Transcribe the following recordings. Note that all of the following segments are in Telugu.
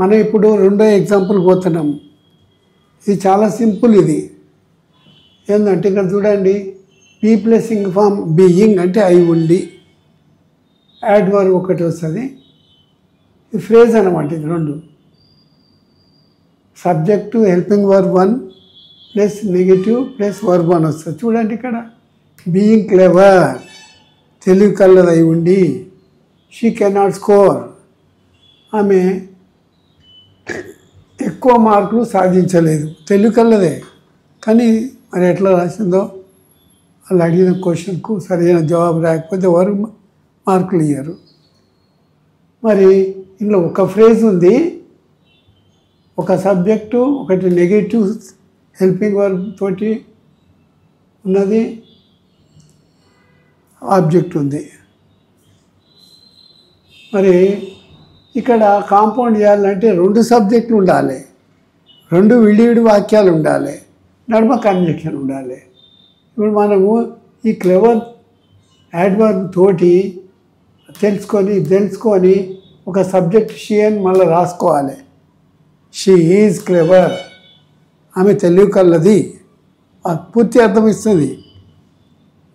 మనం ఇప్పుడు రెండో ఎగ్జాంపుల్ పోతున్నాం. ఇది చాలా సింపుల్. ఇది ఏంటంటే ఇక్కడ చూడండి, be plus ing form being అంటే అయి ఉండి, యాడ్ వర్బ్ ఒకటి వస్తుంది. ఇది ఫ్రేజ్ అనమాట. ఇది రెండు subject helping verb 1 plus negative plus verb 1 వస్తుంది. చూడండి ఇక్కడ బీయింగ్ క్లెవర్ తెలివి కలది అయి ఉండి, షీ కెనాట్ స్కోర్ ఆమె ఎక్కువ మార్కులు సాధించలేదు. తెలివి కలదే, కానీ మరి ఎట్లా రాసిందో వాళ్ళు అడిగిన క్వశ్చన్కు సరైన జవాబు రాకపోతే వారు మార్కులు ఇయ్యరు. మరి ఇందులో ఒక ఫ్రేజ్ ఉంది, ఒక సబ్జెక్టు, ఒకటి నెగిటివ్ హెల్పింగ్ వర్బ్ తోటి ఉన్నది, ఆబ్జెక్ట్ ఉంది. మరి ఇక్కడ కాంపౌండ్ చేయాలంటే రెండు సబ్జెక్టులు ఉండాలి, రెండు విడివిడి వాక్యాలు ఉండాలి, నడుమ కన్జంక్షన్ ఉండాలి. ఇప్పుడు మనము ఈ క్లెవర్ యాడ్వర్బ్ తోటి తెలుసుకొని ఒక సబ్జెక్ట్ షీ అని మళ్ళీ రాసుకోవాలి. షీ ఈజ్ క్లెవర్, ఆమె తెలివి కలది, పూర్తి అర్థం ఇస్తుంది.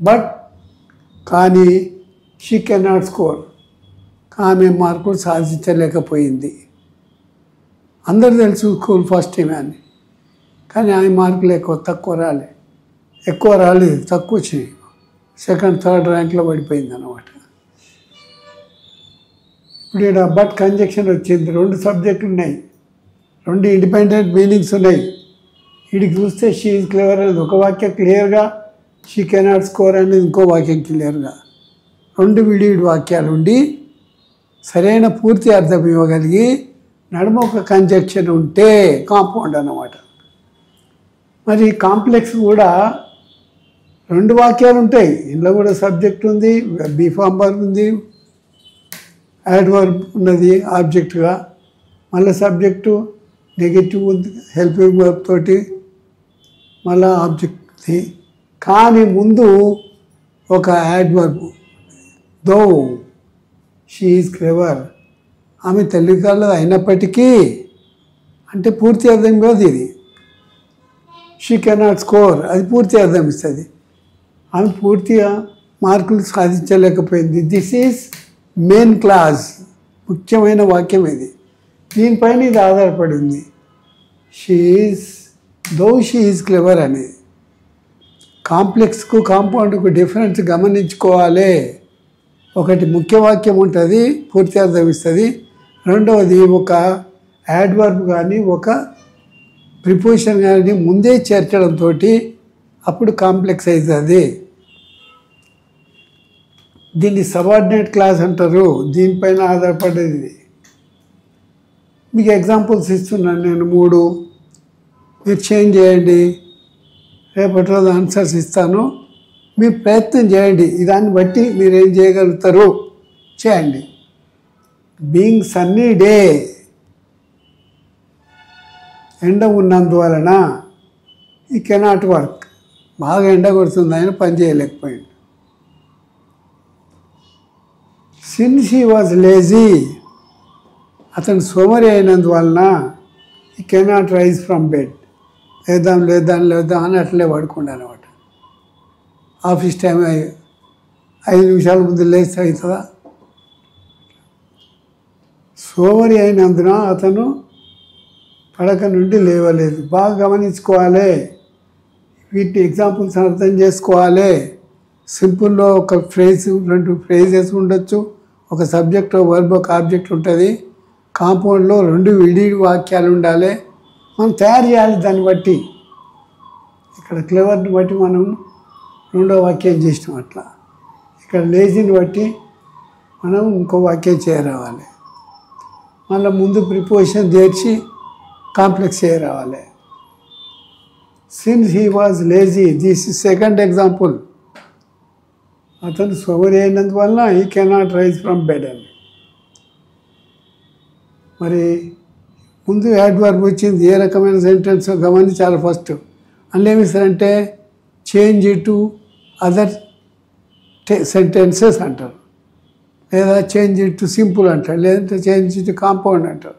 బట్ కానీ షీ కెనాట్ స్కోర్, ఆమె మార్కులు సాధించలేకపోయింది. అందరూ తెలుసు స్కూల్ ఫస్ట్ టైం అని, కానీ ఆమె మార్కులు తక్కువ రాలేదు, తక్కువ వచ్చినాయి. సెకండ్ థర్డ్ ర్యాంక్లో పడిపోయింది అన్నమాట. ఇప్పుడు ఇక్కడ బట్ కంజంక్షన్ వచ్చింది. రెండు సబ్జెక్టులు ఉన్నాయి, రెండు ఇండిపెండెంట్ మీనింగ్స్ ఉన్నాయి. వీడికి చూస్తే షీ ఈజ్ క్లెవర్ అనేది ఒక వాక్యం క్లియర్గా, షీ కెనాట్ స్కోర్ అనేది ఇంకో వాక్యం క్లియర్గా, రెండు విడివిడి వాక్యాలు ఉండి సరైన పూర్తి అర్థం ఇవ్వగలిగి నడుమ ఒక కంజంక్షన్ ఉంటే కాంపౌండ్ అన్నమాట. మరి కాంప్లెక్స్ కూడా రెండు వాక్యాలు ఉంటాయి. ఇందులో కూడా సబ్జెక్ట్ ఉంది, బీ ఫార్మ్ వర్బ్ ఉంది, యాడ్ వర్బ్ ఉన్నది ఆబ్జెక్ట్గా, మళ్ళీ సబ్జెక్టు నెగిటివ్ ఉంది హెల్పింగ్ వర్బ్ తోటి, మళ్ళీ ఆబ్జెక్ట్ది. కానీ ముందు ఒక add verb, though she is clever, ఆమె తెలివికలది అయినప్పటికీ అంటే పూర్తి అర్థం కాదు ఇది. షీ కెనాట్ స్కోర్ అది పూర్తి అర్థం ఇస్తుంది. ఆమె పూర్తిగా మార్కులు సాధించలేకపోయింది. దిస్ ఈజ్ మెయిన్ క్లాజ్, ముఖ్యమైన వాక్యం ఇది. దీనిపైన ఇది ఆధారపడి ఉంది. షీ ఈజ్ క్లెవర్ అనేది. కాంప్లెక్స్కు కాంపౌండ్కు డిఫరెన్స్ గమనించుకోవాలి. ఒకటి ముఖ్య వాక్యం ఉంటుంది, పూర్తి అర్థం ఇస్తుంది. రెండవది ఒక యాడ్వర్బ్ కానీ ఒక ప్రిపోజిషన్ కానీ ముందే చేర్చడంతో అప్పుడు కాంప్లెక్స్ అవుతుంది. దీన్ని సబార్డినేట్ క్లాస్ అంటారు. దీనిపైన ఆధారపడేది. మీకు ఎగ్జాంపుల్స్ ఇస్తున్నాను నేను 3, మీరు చేంజ్ చేయండి. రేపటి రోజు ఆన్సర్స్ ఇస్తాను, మీరు ప్రయత్నం చేయండి. దాన్ని బట్టి మీరు ఏం చేయగలుగుతారు చేయండి. బీయింగ్ సన్నీ డే, ఎండ ఉన్నందువలన ఈ కెనాట్ వర్క్, బాగా ఎండ కొడుతుంది, ఆయన పని చేయలేకపోయాడు. సిన్స్ హీ వాజ్ లేజీ, అతను సోమరి అయినందువలన ఈ కెనాట్ రైజ్ ఫ్రమ్ బెడ్, లేద్దాం అని అట్లే పడుకోండి అనమాట. ఆఫీస్ టైం 5 నిమిషాల ముందు లేస్తే అవుతుందా? సోమరి అయినందున అతను పడక నుండి లేవలేదు. బాగా గమనించుకోవాలి. వీటిని ఎగ్జాంపుల్స్ అర్థం చేసుకోవాలి. సింపుల్లో ఒక ఫ్రేజ్, 2 ఫ్రేజెస్ ఉండొచ్చు, ఒక సబ్జెక్ట్, వర్బ్, ఒక ఆబ్జెక్ట్ ఉంటుంది. కాంపౌండ్లో 2 విడివిడి వాక్యాలు ఉండాలి. మనం తయారు చేయాలి. దాన్ని బట్టి ఇక్కడ క్లెవర్ని బట్టి మనం రెండో వాక్యం చేసినాం. అట్లా ఇక్కడ లేజీని బట్టి మనం ఇంకో వాక్యం చేయరావాలి. మళ్ళీ ముందు ప్రిపోజిషన్ చేర్చి కాంప్లెక్స్ చేయరావాలి. Since he was lazy, this is second example. అతను సోమరి అయినందువల్ల he cannot rise from bed అని. మరి ముందు యాడ్వర్బ్ వచ్చింది. ఏ రకమైన సెంటెన్స్ గమనించాలి. ఫస్ట్ అందులో ఏమిస్తారంటే చేంజ్ టు అదర్ సెంటెన్సెస్ అంటారు, లేదా చేంజ్ టు సింపుల్ అంటారు, లేదంటే చేంజ్ టు కాంపౌండ్ అంటారు.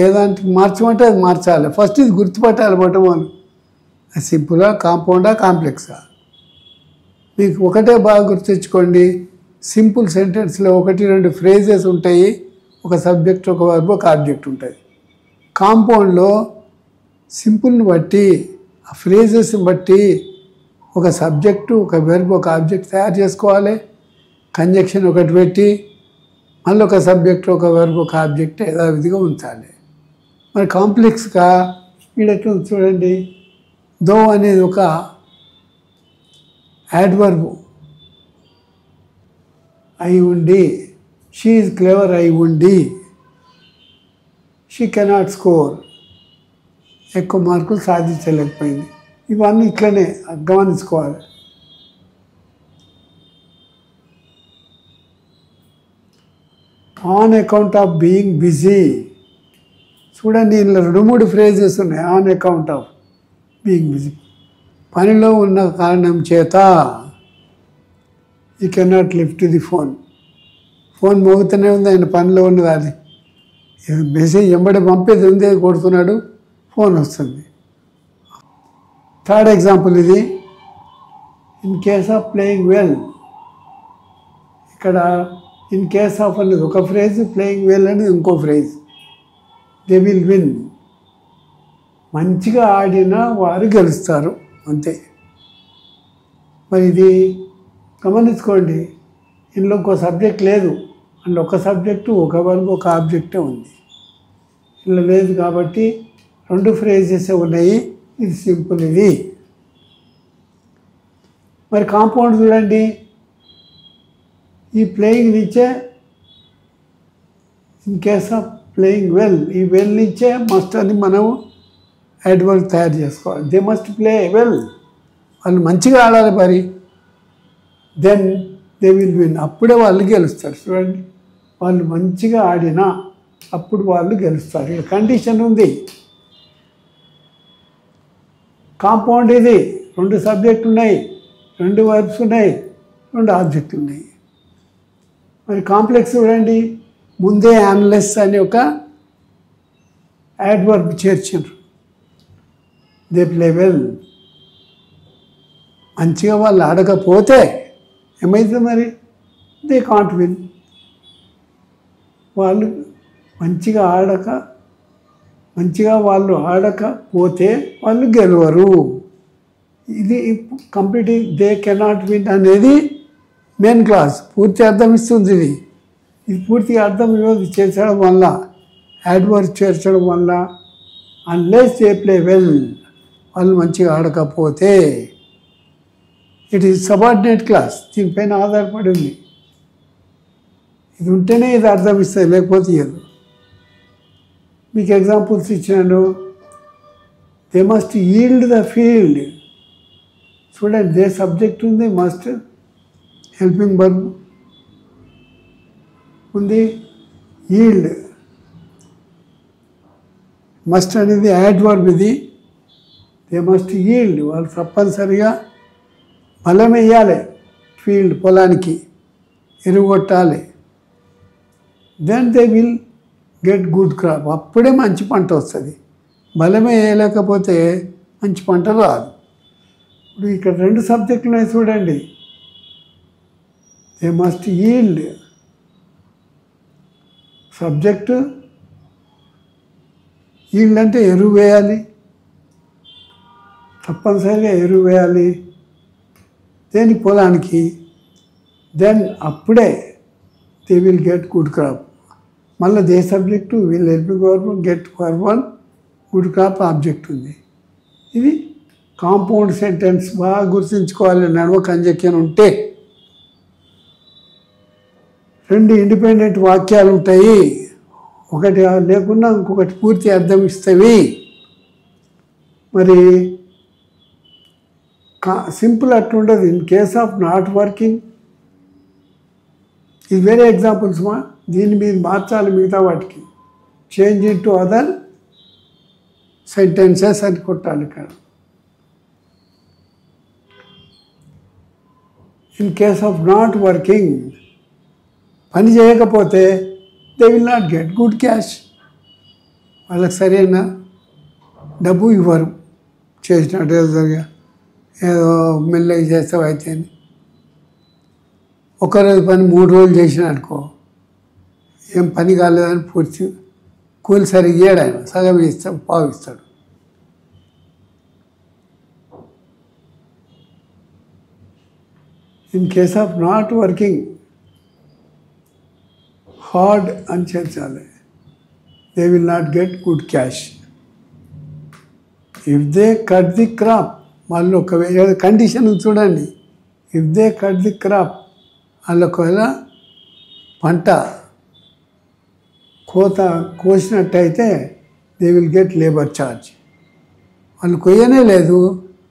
ఏదానికి మార్చమంటే అది మార్చాలి. ఫస్ట్ ఇది గుర్తుపట్టాలి. బొట్టమోలు సింపులా, కాంపౌండా, కాంప్లెక్సా. మీకు ఒకటే బాగా గుర్తుంచుకోండి. సింపుల్ సెంటెన్స్లో 1-2 ఫ్రేజెస్ ఉంటాయి. ఒక సబ్జెక్ట్, ఒక వర్బ్, ఒక ఆబ్జెక్ట్ ఉంటుంది. కాంపౌండ్లో సింపుల్ని బట్టి, ఆ ఫ్రేజెస్ని బట్టి ఒక సబ్జెక్టు, ఒక వెర్బ్, ఒక ఆబ్జెక్ట్ తయారు చేసుకోవాలి. కంజక్షన్ ఒకటి పెట్టి మళ్ళీ ఒక సబ్జెక్ట్, ఒక వెర్బ్, ఒక ఆబ్జెక్ట్ యథావిధిగా ఉంచాలి. మరి కాంప్లెక్స్గా వీడెట్లా చూడండి. దో అనేది ఒక యాడ్వర్బ్ అయి ఉండి, షీ ఈజ్ క్లెవర్ అయి ఉండి, షీ కెనాట్ స్కోర్ ఎక్కువ మార్కులు సాధించలేకపోయింది. ఇవన్నీ ఇట్లనే గమనించుకోవాలి. On account of being busy. చూడండి, ఇందులో 2-3 ఫ్రేజెస్ ఉన్నాయి. On account of being busy, పనిలో ఉన్న కారణం చేత. He cannot lift the phone. Phone మోగుతూనే ఉంది, ఆయన పనిలో ఉన్నది. అది మెసేజ్ ఎంబడి పంపేది ఉంది, కొడుతున్నాడు, ఫోన్ వస్తుంది. థర్డ్ ఎగ్జాంపుల్ ఇది. In case of playing well. ఇక్కడ ఇన్ కేస్ ఆఫ్ అనేది ఒక ఫ్రేజ్, ప్లేయింగ్ వెల్ అనేది ఇంకో ఫ్రేజ్. They will win. మంచిగా ఆడినా వారు గెలుస్తారు, అంతే. మరి ఇది గమనించుకోండి. ఇందులో ఇంకో సబ్జెక్ట్ లేదు. అందులో ఒక సబ్జెక్టు, ఒక వర్బ్, ఒక ఆబ్జెక్టే ఉంది. ఇందులో లేదు కాబట్టి 2 ఫ్రేజెస్ ఉన్నాయి. ఇది సింపుల్. ఇది మరి కాంపౌండ్ చూడండి. ఈ ప్లేయింగ్ నుంచే in case of playing well, ఈ వెల్ నుంచే మస్ట్ అని మనం యాడ్వర్బ్ తయారు చేసుకోవాలి. They must play well. వాళ్ళు మంచిగా ఆడాలి. మరి దెన్ దే విల్ విన్. అప్పుడే వాళ్ళు గెలుస్తారు. చూడండి, వాళ్ళు మంచిగా ఆడినా అప్పుడు వాళ్ళు గెలుస్తారు. ఇక్కడ కండిషన్ ఉంది. కాంపౌండ్ ఇది. 2 సబ్జెక్టులు ఉన్నాయి, 2 వర్బ్స్ ఉన్నాయి, 2 ఆబ్జెక్టులు ఉన్నాయి. మరి కాంప్లెక్స్ చూడండి. ముందే అన్లెస్ అని ఒక యాడ్వర్బ్ చేర్చారు. They play well. మంచిగా వాళ్ళు ఆడకపోతే ఏమైతుంది మరి? They can't win. వాళ్ళు మంచిగా వాళ్ళు ఆడకపోతే వాళ్ళు గెలవరు. ఇది కంప్లీట్. దే కెనాట్ విన్ అనేది మెయిన్ క్లాస్. పూర్తి అర్థం ఇస్తుంది. ఇది పూర్తిగా అర్థం చేర్చడం వల్ల, యాడ్వర్బ్ చేర్చడం వల్ల, అన్లెస్ దే ప్లే వెల్, వాళ్ళు మంచిగా ఆడకపోతే. It is subordinate clause. దీనిపైన ఆధారపడి ఉంది. ఇది ఉంటేనే ఇది అర్థం ఇస్తుంది, లేకపోతే ఇవ్వదు. మీకు ఎగ్జాంపుల్స్ ఇచ్చినాను. They must yield the field. చూడండి, దే సబ్జెక్ట్ ఉంది, మస్ట్ హెల్పింగ్ వర్బ్ ఉంది, ఈల్డ్. మస్ట్ అనేది యాడ్వర్బ్. ఇది దే మస్ట్ ఈల్డ్. వాళ్ళు తప్పనిసరిగా బలం వేయాలి. ఫీల్డ్, పొలానికి ఎరువు కొట్టాలి. Then they will get good crop. అప్పుడే మంచి పంట వస్తుంది. బలమే వేయలేకపోతే మంచి పంట రాదు. ఇప్పుడు ఇక్కడ 2 సబ్జెక్టులు ఉన్నాయి చూడండి. They must yield. Subject yield అంటే ఎరువు వేయాలి, తప్పనిసరిగా ఎరువు వేయాలి. దేని? పొలానికి. దెన్ అప్పుడే they will get good crop. మళ్ళీ they subject, will helping verb, get verb 1, good crop object ఉంది. ఇది కాంపౌండ్ సెంటెన్స్. బాగా గుర్తుంచుకోవాలి. నడుమ కంజక్షన్ ఉంటే 2 ఇండిపెండెంట్ వాక్యాలు ఉంటాయి. ఒకటి లేకుండా ఇంకొకటి పూర్తి అర్థం ఇస్తవి. మరి సింపుల్ అట్లుండదు. In case of not working, ఇది వేరే ఎగ్జాంపుల్స్ మా. దీన్ని మీరు మార్చాలి మిగతా వాటికి. Change into other sentences అని కొట్టాలి ఇక్కడ. In case of not working, పని చేయకపోతే they will not get good cash. వాళ్ళకి సరైన డబ్బు ఇవ్వరు. చేసినట్టు ఏదో మెల్లగా చేస్తావు అయితే అని. ఒకరోజు పని 3 రోజులు చేసిన అనుకో, ఏం పని కాలేదని పూర్తి కూలి సరిగ్గా ఇయ్యాడు ఆయన, సగం ఇస్తాడు, పావు ఇస్తాడు. In case of not working hard అని చేర్చాలి, they will not get good cash. If they cut the crop, వాళ్ళు ఒకవేళ కండిషన్ చూడండి, if they cut the crop, వాళ్ళు ఒకవేళ పంట కోసినట్టయితే they will get labour charge. వాళ్ళు కొయ్యనే లేదు,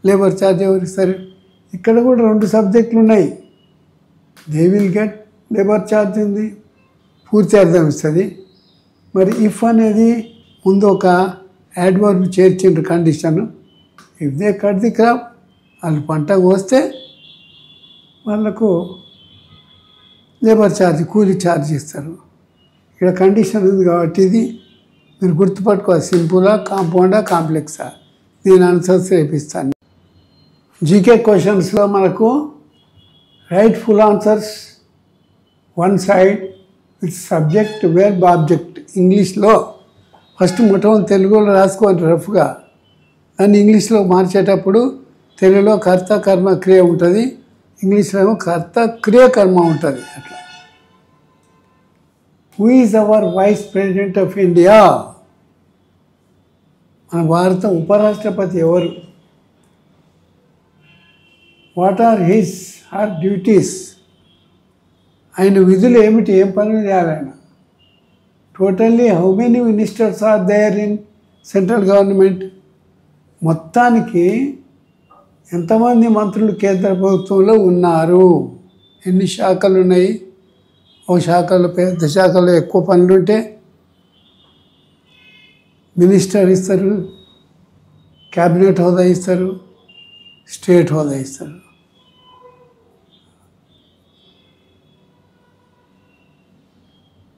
లేబర్ ఛార్జ్ ఎవరికి సరే. ఇక్కడ కూడా 2 సబ్జెక్టులు ఉన్నాయి. They will get labour charge ఉంది, పూర్తి అర్థం ఇస్తుంది. మరి ఇఫ్ అనేది ముందు ఒక యాడ్వర్బ్ చేర్చిండ్రు condition. If they cut the crop, వాళ్ళు పంట కోస్తే వాళ్ళకు లేబర్ ఛార్జ్, కూలీ ఛార్జ్ ఇస్తారు. ఇక్కడ కండిషన్ ఉంది కాబట్టి ఇది మీరు గుర్తుపట్టుకోవాలి. సింపులా, కాంపౌండా, కాంప్లెక్సా, దీని ఆన్సర్స్ రేపిస్తాను. జీకే క్వశ్చన్స్లో మనకు rightful answers 1 side with subject, verb, object. ఇంగ్లీష్లో ఫస్ట్ మొత్తం తెలుగులో రాసుకోండి రఫ్గా, దాన్ని ఇంగ్లీష్లో మార్చేటప్పుడు తెలుగులో కర్త, కర్మ, క్రియ ఉంటుంది, ఇంగ్లీష్లో ఏమో కర్త, క్రియ, కర్మ ఉంటుంది. అట్లా. Who is our vice president of India? మన భారత ఉపరాష్ట్రపతి ఎవరు? What are her duties? ఆయన విధులు ఏమిటి, ఏం పనులు చేయాలి ఆయన? Totally how many ministers are there in central government? మొత్తానికి ఎంతమంది మంత్రులు కేంద్ర ప్రభుత్వంలో ఉన్నారు? ఎన్ని శాఖలు ఉన్నాయి? ఒక శాఖలో, పెద్ద శాఖలో ఎక్కువ పనులుంటే మినిస్టర్ ఇస్తారు, క్యాబినెట్ హోదా ఇస్తారు, స్టేట్ హోదా ఇస్తారు.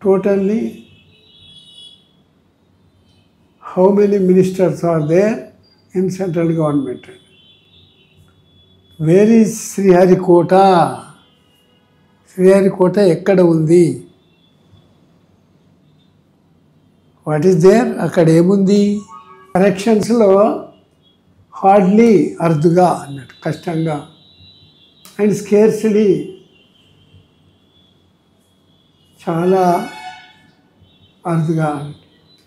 Totally how many ministers are there in central government? Where is Sriharikota? Sriharikota ఎక్కడ ఉంది? What is there? అక్కడ ఏముంది? కరెక్షన్స్లో హార్డ్లీ అరుదుగా అన్నట్టు, కష్టంగా. అండ్ స్కేర్స్లీ చాలా అరుదుగా.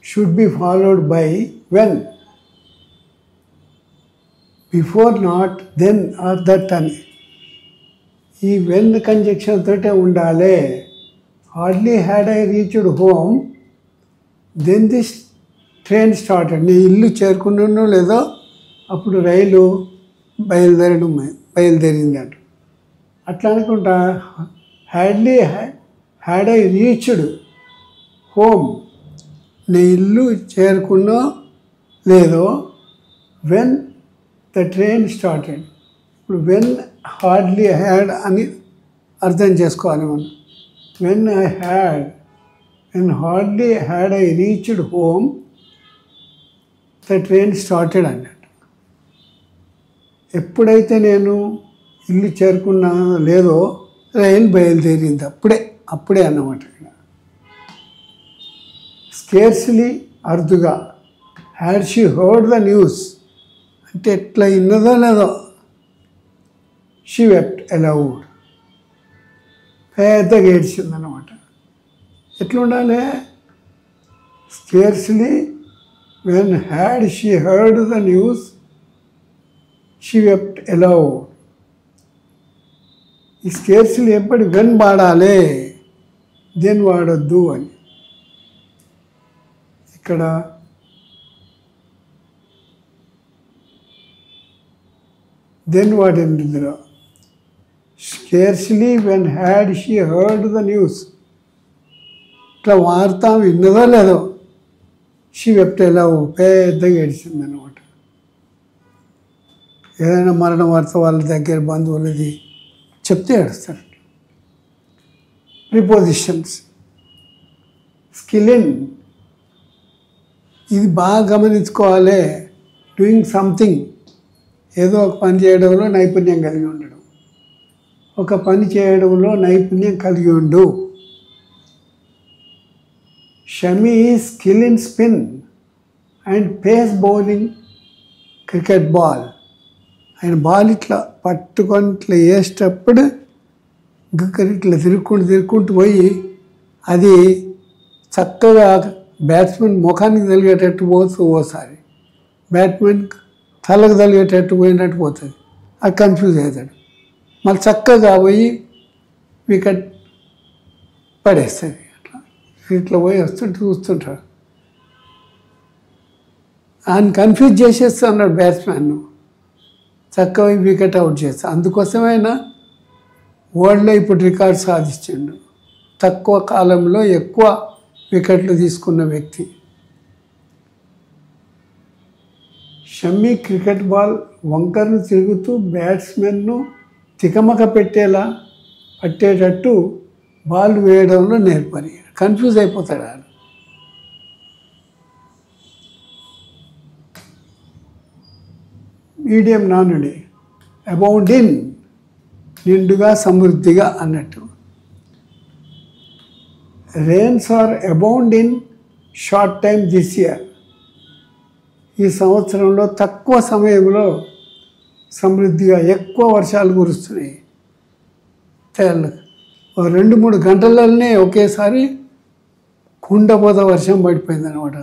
Should be followed by when, before, not, then or that అని. ఈ వెన్ కంజంక్షన్ తోటే ఉండాలి. Hardly had I reached home then this train started. నీ ఇల్లు చేరుకున్నానో లేదో అప్పుడు రైలు బయలుదేరింది అంట. అట్లా అనుకుంటా. హ్యాడ్ ఐ రీచ్డ్ హోమ్, నీ ఇల్లు చేరుకున్నో లేదో వెన్ ద ట్రైన్ స్టార్టెడ్. ఇప్పుడు వెన్ హార్డ్లీ హ్యాడ్ అని అర్థం చేసుకోవాలి మనం. When hardly had I reached home the train started అన్నట్టు. ఎప్పుడైతే నేను ఇల్లు చేరుకున్నానో లేదో రైలు బయలుదేరింది, అప్పుడే అన్నమాట. స్కేర్స్లీ అరుదుగా. Had she heard the news అంటే ఎట్లా ఇన్నదో లేదో. షీ వెప్ట్ అలౌడ్, పెద్దగా ఏడ్చిందన్నమాట. ఎట్లుండాలి? Scarcely when had she heard the news she wept aloud. ఈ స్కేర్స్లీ ఎప్పటి వెన్ వాడాలి, దెన్ వాడొద్దు అని. ఇక్కడ దెన్ వాడింది ఇందులో. Scarcely when had she heard the news, ఇట్లా వార్త విన్నదో లేదో షీ వెప్ట్ అలౌడ్, పెద్దగా ఏడిచిందన్నమాట. ఏదైనా మరణ వార్త వాళ్ళ దగ్గర బంధువులది చెప్తే ఏడుస్తారు. ప్రిపోజిషన్స్. స్కిల్ ఇన్ ఇది బాగా గమనించుకోవాలి. డూయింగ్ సంథింగ్, ఏదో ఒక పని చేయడంలో నైపుణ్యం కలిగి ఉండడం. ఒక పని చేయడంలో నైపుణ్యం కలిగి ఉండు. Shami skill in spin and pace bowling cricket ball. ఆయన బాల్ ఇట్లా పట్టుకొని ఇట్లా వేసేటప్పుడు ఇట్లా తిరుక్కుంటూ పోయి అది చక్కగా బ్యాట్స్మెన్ ముఖానికి తగిలేటట్టు పోతుంది, ఓసారి బ్యాట్స్మెన్ తలకు తగిలేటట్టు పోయినట్టు పోతుంది. అది కన్ఫ్యూజ్ అవుతాడు. మళ్ళీ చక్కగా పోయి వికెట్ పడేస్తుంది. అట్లా ఇట్లా పోయి వస్తుంటే చూస్తుంటాడు. ఆయన కన్ఫ్యూజ్ చేసేస్తున్నాడు బ్యాట్స్మెన్, చక్కగా వికెట్ అవుట్ చేస్తాడు. అందుకోసమే ఆయన వరల్డ్లో ఇప్పుడు రికార్డ్ సాధించాడు. తక్కువ కాలంలో ఎక్కువ వికెట్లు తీసుకున్న వ్యక్తి. షమ్మి క్రికెట్ బాల్ వంకర్ను తిరుగుతూ బ్యాట్స్మెన్ను తికమక పట్టేటట్టు బాల్ వేయడంలో నేర్పని. కన్ఫ్యూజ్ అయిపోతాడు ఆయన. మీడియం నానుడి, అబౌండ్ ఇన్, నిండుగా సమృద్ధిగా అన్నట్టు. Rains are abound in short time this year. ఈ సంవత్సరంలో తక్కువ సమయంలో సమృద్ధిగా ఎక్కువ వర్షాలు కురుస్తున్నాయి. 2-3 గంటలలోనే ఒకేసారి కుండపోత వర్షం పడిపోయింది అనమాట.